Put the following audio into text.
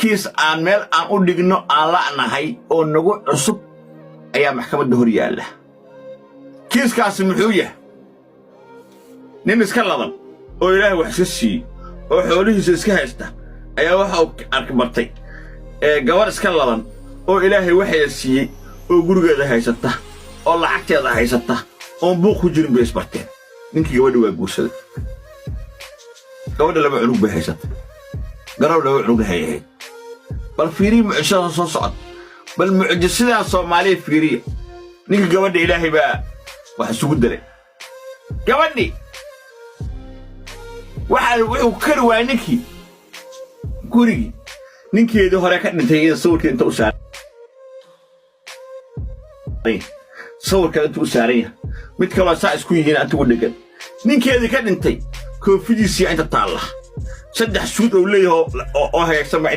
kiis aan meel aan u dhigno aan la'nahay oo nagu cusub ayaa maxkamadda hor yaalla kiiskaasi muxuu yahay nin iska ladan oo ilaahay wax iska siiyey oo xoolihiisa iska haysta ayaa waxa uu arkabartay gabar iska ladan oo ilaahay waxay siiyey oo gurigeeda haysata oo lacagteeda haysata oo buuq ku jirin bay isbarteen ninkii gabadha waa guursaday gabadha laba cunug bay haysata garow laba cunug hayay bal fiiri mucjisada soo socod bal mucjisada Soomaaliya fiiriya ninkii gabadha ilaahay baa wax isugu diray gabadhi wuxuu kari waa ninkii gurigi ninkeedii hore ka dhintay iyo sawirka inta u saaray sawirka inta u saaray mid kale saa isku yihiin inta u dhagan ninkeedii ka dhintay koofidiisii inta taala saddex suud oo leeyahay oo haysan ma